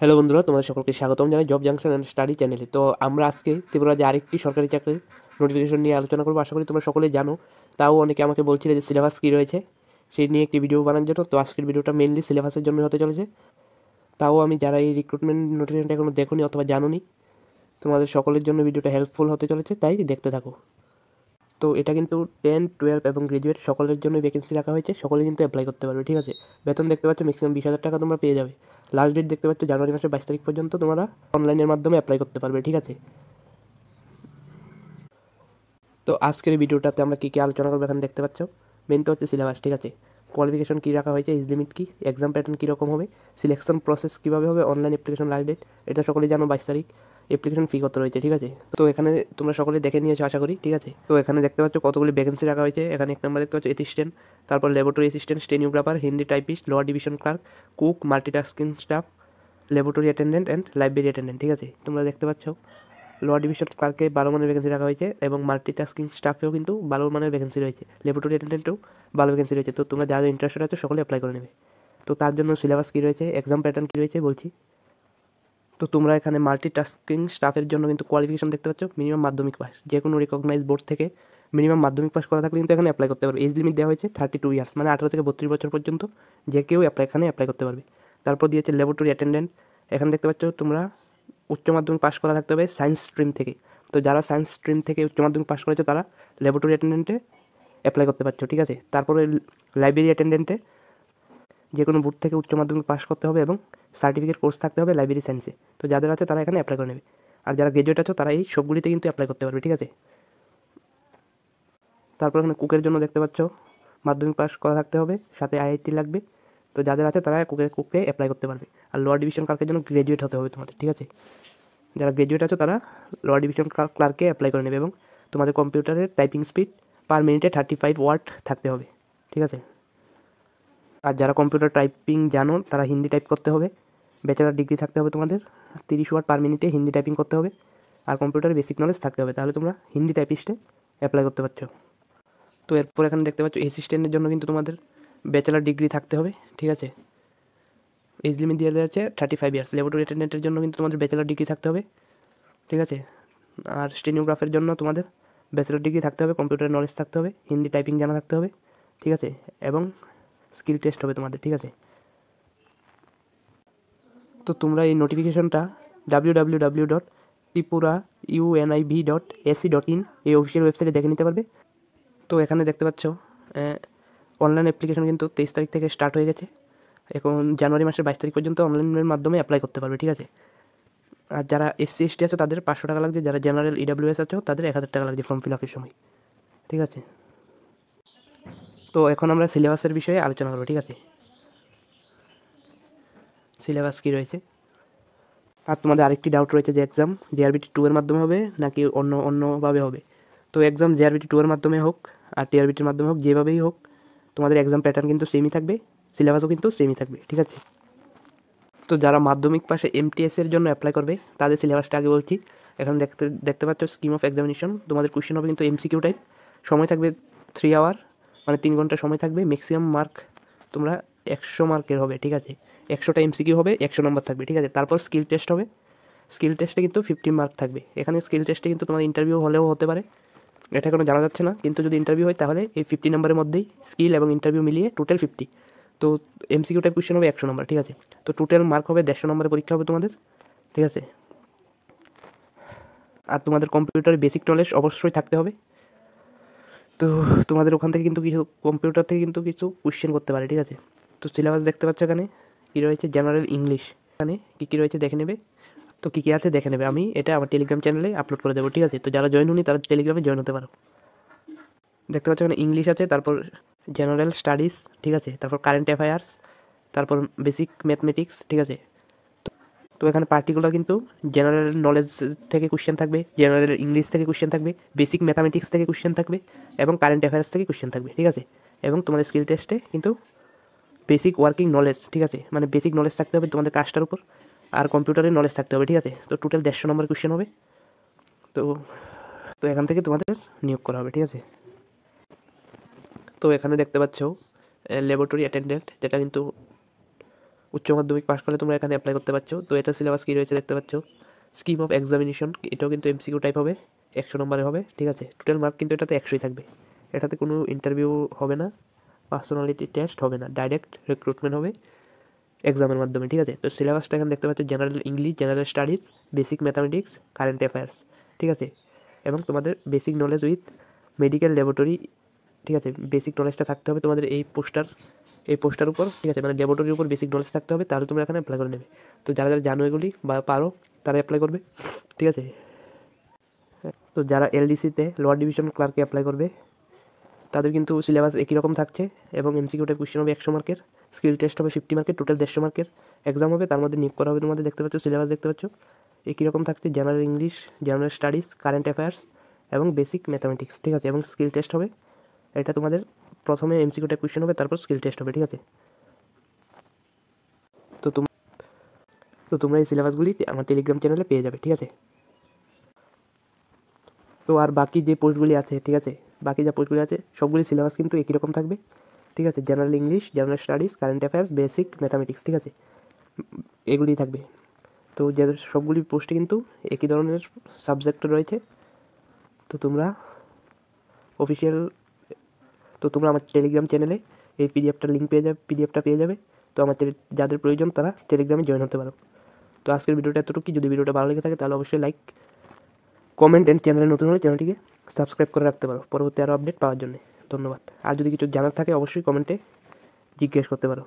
Hello বন্ধুরা, তোমাদের সকলকে স্বাগতম জানাই জব জাংশন অ্যান্ড স্টাডি চ্যানেলে। তো আমরা আজকে ত্রিপুরার যে আরেকটি সরকারি চাকরির নোটিফিকেশন নিয়ে আলোচনা করবো। আশা করি তোমরা সকলেই জানো, তাও অনেকে আমাকে বলছিলে যে সিলেবাস কী রয়েছে সেই নিয়ে একটি ভিডিও বানানোর জন্য। তো আজকের ভিডিওটা মেনলি সিলেবাসের জন্য হতে চলেছে। তাও আমি যারা এই রিক্রুটমেন্ট নোটিফিকেশনটা এখনো দেখোনি অথবা জানোনি, তোমাদের সকলের জন্য ভিডিওটা হেল্পফুল হতে চলেছে, তাই দেখতে থাকো। তো এটা কিন্তু 10, 12 এবং গ্রাজুয়েট সকলের জন্য ভ্যাকেন্সি রাখা হয়েছে, সকলে কিন্তু অ্যাপ্লাই করতে পারবে, ঠিক আছে। বেতন দেখতে পাচ্ছ ম্যাক্সিমাম 20,000 টাকা তোমরা পেয়ে যাবে। লাস্ট ডেট দেখতে পাচ্ছ জানুয়ারি মাসের 22 তারিখ পর্যন্ত তোমরা অনলাইনের মাধ্যমে অ্যাপ্লাই করতে পারবে, ঠিক আছে। তো আজকের এই ভিডিওটাতে আমরা কী কী আলোচনা করবো এখানে দেখতে পাচ্ছ। মেন তো হচ্ছে সিলেবাস, ঠিক আছে। কোয়ালিফিকেশন কী রাখা হয়েছে, এজ লিমিট কী, এক্সাম প্যাটার্ন কীরকম হবে, সিলেকশন প্রসেস কীভাবে হবে, অনলাইন অ্যাপ্লিকেশন লাস্ট ডেট এটা সকলেই জানো 22 তারিখ। অ্যাপ্লিকেশন ফি কত রয়েছে, ঠিক আছে। তো এখানে তোমরা সকলে দেখে নিয়েছো আশা করি, ঠিক আছে। তো এখানে দেখতে পাচ্ছ কতগুলি ভ্যাকেন্সি রাখা হয়েছে। এখানে এক নম্বর দেখতে পাচ্ছ অ্যাসিস্ট্যান্ট, তারপর laboratory assistant, stenographer, Hindi typist, lower division clerk, cook, multitasking staff, laboratory attendant and library attendant, ঠিক আছে। তোমরা দেখতে পাচ্ছ লোয়ার ডিভিশন ক্লার্কে 12 মানের ভ্যাকেন্সি রাখা হয়েছে এবং মাল্টিটাস্কিং স্টাফেও কিন্তু 12 মানের ভ্যাকেন্সি রয়েছে, ল্যাবরেটরি অ্যাটেন্ডেন্টেও 12 ভ্যাকেন্সি রয়েছে। তো তোমরা যারা ইন্টারেস্টেড আছে সকলে অ্যাপ্লাই করে নেবে। তো তার জন্য সিলেবাস কী রয়েছে, এক্সাম প্যাটার্ন কী রয়েছে বলছি। তো তোমরা এখানে মাল্টিটাস্কিং স্টাফের জন্য কিন্তু কোয়ালিফিকেশন দেখতে পাচ্ছ মিনিমাম মাধ্যমিক পাস, যে কোনো রিকগনাইজ বোর্ড থেকে মিনিমাম মাধ্যমিক পাস করা থাকলে কিন্তু এখানে অ্যাপ্লাই করতে পারবে। এজ লিমিট দেওয়া হয়েছে 32 ইয়ার্স, মানে 18 থেকে 32 বছর পর্যন্ত যে কেউ এখানে অ্যাপ্লাই করতে পারবে। তারপর দিয়েছে ল্যাবরেটরি অ্যাটেন্ডেন্ট। এখানে দেখতে পাচ্ছ তোমরা উচ্চ মাধ্যমিক পাস করা থাকতে হবে সায়েন্স স্ট্রিম থেকে। তো যারা সায়েন্স স্ট্রিম থেকে উচ্চ মাধ্যমিক পাস করেছে তারা ল্যাবরেটরি অ্যাটেন্ডেন্টে অ্যাপ্লাই করতে পারছো, ঠিক আছে। তারপরে লাইব্রেরি অ্যাটেন্ডেন্টে যে কোনো বোর্ড থেকে উচ্চ মাধ্যমিক পাস করতে হবে এবং সার্টিফিকেট কোর্স থাকতে হবে লাইব্রেরি সায়েন্সে। তো যাদের আছে তারা এখানে অ্যাপ্লাই করে নেবে। আর যারা গ্রাজুয়েট আছো তারা এই সবগুলিতে কিন্তু অ্যাপ্লাই করতে পারবে, ঠিক আছে। তারপর এখানে কুকের জন্য দেখতে পাচ্ছ মাধ্যমিক পাস করা থাকতে হবে, সাথে আইআইটি লাগবে। তো যাদের আছে তারা কুকে অ্যাপ্লাই করতে পারবে। আর লোয়ার ডিভিশন ক্লার্কের জন্য গ্রাজুয়েট হতে হবে তোমাদের, ঠিক আছে। যারা গ্রাজুয়েট আছো তারা লোয়ার ডিভিশন ক্লার্কে অ্যাপ্লাই করে নেবে এবং তোমাদের কম্পিউটারের টাইপিং স্পিড পার মিনিটে 35 ওয়ার্ড থাকতে হবে, ঠিক আছে। আর যারা কম্পিউটার টাইপিং জানো তারা হিন্দি টাইপ করতে হবে, ব্যাচেলার ডিগ্রি থাকতে হবে তোমাদের, 30 ওয়ার্ড পার মিনিটে হিন্দি টাইপিং করতে হবে, আর কম্পিউটারে বেসিক নলেজ থাকতে হবে, তাহলে তোমরা হিন্দি টাইপিস্টে অ্যাপ্লাই করতে পারছো। তো এরপর এখানে দেখতে পাচ্ছ অ্যাসিস্ট্যান্টের জন্য কিন্তু তোমাদের ব্যাচেলার ডিগ্রি থাকতে হবে, ঠিক আছে। এজ লিমিট দিয়ে দেওয়া আছে 35 ইয়ার্স। ল্যাবরেটরি অ্যাটেন্ডেন্টের জন্য কিন্তু তোমাদের ব্যাচেলার ডিগ্রি থাকতে হবে, ঠিক আছে। আর স্টেনোগ্রাফের জন্য তোমাদের ব্যাচেলার ডিগ্রি থাকতে হবে, কম্পিউটার নলেজ থাকতে হবে, হিন্দি টাইপিং জানা থাকতে হবে, ঠিক আছে। এবং স্কিল টেস্ট হবে তোমাদের, ঠিক আছে। তো তোমরা এই নোটিফিকেশনটা www.tripura.univ.ac.in এই অফিসিয়াল ওয়েবসাইটে দেখে নিতে পারবে। তো এখানে দেখতে পাচ্ছ অনলাইন অ্যাপ্লিকেশন কিন্তু 23 তারিখ থেকে স্টার্ট হয়ে গেছে। এখন জানুয়ারি মাসের 22 তারিখ পর্যন্ত অনলাইনের মাধ্যমে অ্যাপ্লাই করতে পারবে, ঠিক আছে। আর যারা এসসি এসটি আছো তাদের 500 টাকা লাগছে, যারা জেনারেল ইডাব্লিউএস আছো তাদের 1000 টাকা লাগছে ফর্ম ফিল আপের সময়, ঠিক আছে। তো এখন আমরা সিলেবাসের বিষয়ে আলোচনা করবো, ঠিক আছে। সিলেবাস কী রয়েছে। আর তোমাদের আরেকটি ডাউট রয়েছে যে এক্সাম জেআরবিটি 2 এর মাধ্যমে হবে নাকি অন্যভাবে হবে। তো এক্সাম জেআরবিটি 2 এর মাধ্যমে হোক আর টিআরবিটির মাধ্যমে হোক, যেভাবেই হোক তোমাদের এক্সাম প্যাটার্ন কিন্তু সেমই থাকবে, সিলেবাসও কিন্তু সেমই থাকবে, ঠিক আছে। তো যারা মাধ্যমিক পাশে এমটিএসের জন্য অ্যাপ্লাই করবে তাদের সিলেবাসটা আগে বলছি। এখন দেখতে পাচ্ছ স্কিম অফ এক্সামিনেশন। তোমাদের কোশ্চেন হবে কিন্তু এমসিকিউ টাইপ, সময় থাকবে 3 আওয়ার, মানে 3 ঘন্টা সময় থাকবে। ম্যাক্সিমাম মার্ক তোমরা 100 মার্কের হবে, ঠিক আছে। 100টা এমসিকিউ হবে, 100 নম্বর থাকবে, ঠিক আছে। তারপর স্কিল টেস্ট হবে, স্কিল টেস্টে কিন্তু 50 মার্ক থাকবে। এখানে স্কিল টেস্টে কিন্তু তোমাদের ইন্টারভিউ হলেও হতে পারে, এটা কোনো জানা যাচ্ছে না, কিন্তু যদি ইন্টারভিউ হয় তাহলে এই 50 নম্বরের মধ্যেই স্কিল এবং ইন্টারভিউ মিলিয়ে টোটাল 50। তো এমসিকিউ টাইপ কোশ্চেন হবে 100 নম্বর, ঠিক আছে। তো টোটাল মার্ক হবে 150 নম্বরের পরীক্ষা হবে তোমাদের, ঠিক আছে। আর তোমাদের কম্পিউটারের বেসিক নলেজ অবশ্যই থাকতে হবে। তো তোমাদের ওখান থেকে কিন্তু কিছু কম্পিউটার থেকে কিন্তু কিছু কোশ্চেন করতে পারে, ঠিক আছে। তো সিলেবাস দেখতে পাচ্ছ এখানে কী রয়েছে, জেনারেল ইংলিশ, এখানে কী রয়েছে দেখে নেবে। তো কী আছে দেখে নেবে, আমি এটা আমার টেলিগ্রাম চ্যানেলে আপলোড করে দেবো, ঠিক আছে। তো যারা জয়েন হনি তারা টেলিগ্রামে জয়েন হতে পারো। দেখতে পাচ্ছ এখানে ইংলিশ আছে, তারপর জেনারেল স্টাডিজ, ঠিক আছে, তারপর কারেন্ট অ্যাফেয়ার্স, তারপর বেসিক ম্যাথমেটিক্স, ঠিক আছে। তো এখানে পার্টিকুলার কিন্তু জেনারেল নলেজ থেকে কোশ্চেন থাকবে, জেনারেল ইংলিশ থেকে কোশ্চেন থাকবে, বেসিক ম্যাথামেটিক্স থেকে কোশ্চেন থাকবে এবং কারেন্ট অ্যাফেয়ার্স থেকে কোশ্চেন থাকবে, ঠিক আছে। এবং তোমাদের স্কিল টেস্টে কিন্তু বেসিক ওয়ার্কিং নলেজ, ঠিক আছে, মানে বেসিক নলেজ থাকতে হবে তোমাদের কাজটার উপর, আর কম্পিউটারের নলেজ থাকতে হবে, ঠিক আছে। তো টোটাল 150 নম্বর কোশ্চেন হবে। তো তো এখান থেকে তোমাদের নিয়োগ করা হবে, ঠিক আছে। তো এখানে দেখতে পাচ্ছ ল্যাবরেটরি অ্যাটেন্ডেন্ট, যেটা কিন্তু উচ্চ মাধ্যমিক পাশ করলে তোমরা এখানে অ্যাপ্লাই করতে পারছো। তো এটা সিলেবাস কী রয়েছে দেখতে পাচ্ছ। স্কিম অফ এক্সামিনেশন, এটাও কিন্তু এমসিকিউ টাইপ হবে, 100 নম্বরে হবে, ঠিক আছে। টোটাল মার্ক কিন্তু এটাতে 100ই থাকবে। এটাতে কোনো ইন্টারভিউ হবে না, পার্সোনালিটি টেস্ট হবে না, ডাইরেক্ট রিক্রুটমেন্ট হবে এক্সামের মাধ্যমে, ঠিক আছে। তো সিলেবাসটা এখানে দেখতে পাচ্ছ, general English, general studies, basic mathematics, current affairs, ঠিক আছে। এবং তোমাদের basic knowledge with medical laboratory, ঠিক আছে। বেসিক নলেজটা থাকতে হবে তোমাদের এই পোস্টার উপর, ঠিক আছে, মানে ল্যাবরেটরির উপর বেসিক নলেজ থাকতে হবে, তাহলে তোমরা এখানে অ্যাপ্লাই করে নেবে। তো যারা যারা জানো এগুলি বা পারো তারা অ্যাপ্লাই করবে, ঠিক আছে। তো যারা এলডিসিতে লোয়ার ডিভিশন ক্লার্কে অ্যাপ্লাই করবে তাদের কিন্তু সিলেবাস একই রকম থাকছে, এবং এমসিকিউ টাইপ কোশ্চেন হবে 100 মার্কের, স্কিল টেস্ট হবে 50 মার্কের, টোটাল 150 মার্কের এক্সাম হবে, তার মধ্যে নিয়োগ করা হবে তোমাদের। দেখতে পাচ্ছ সিলেবাস দেখতে পাচ্ছ একই রকম থাকছে, general English, general studies, current affairs এবং বেসিক ম্যাথামেটিক্স, ঠিক আছে। এবং স্কিল টেস্ট হবে, এটা তোমাদের প্রথমে এমসিকিউ টাইপ কোশ্চেন হবে, তারপর স্কিল টেস্ট হবে, ঠিক আছে। তো তোমরা এই সিলেবাসগুলি আমার টেলিগ্রাম চ্যানেলে পেয়ে যাবে, ঠিক আছে। তো আর বাকি যে পোস্টগুলি আছে, ঠিক আছে, বাকি যা পোস্টগুলি আছে সবগুলি সিলেবাস কিন্তু একই রকম থাকবে, ঠিক আছে। General English, general studies, current affairs, basic mathematics, ঠিক আছে, এগুলি থাকবে। তো যে সবগুলি পোস্টে কিন্তু একই ধরনের সাবজেক্ট রয়েছে। তো তোমরা অফিসিয়াল তো তোমরা আমার টেলিগ্রাম চ্যানেলে এই পিডিএফটা পেয়ে যাবে। তো আমার যাদের প্রয়োজন তারা টেলিগ্রামে জয়েন হতে পারো। তো আজকের ভিডিওটা এতটুকুই। যদি ভিডিওটা ভালো লেগে থাকে তাহলে অবশ্যই লাইক, কমেন্ট অ্যান্ড চ্যানেলে নতুন হলে চ্যানেলটিকে সাবস্ক্রাইব করে রাখতে পারো পরবর্তী আরও আপডেট পাওয়ার জন্য। ধন্যবাদ। আর যদি কিছু জানার থাকে অবশ্যই কমেন্টে জিজ্ঞেস করতে পারো।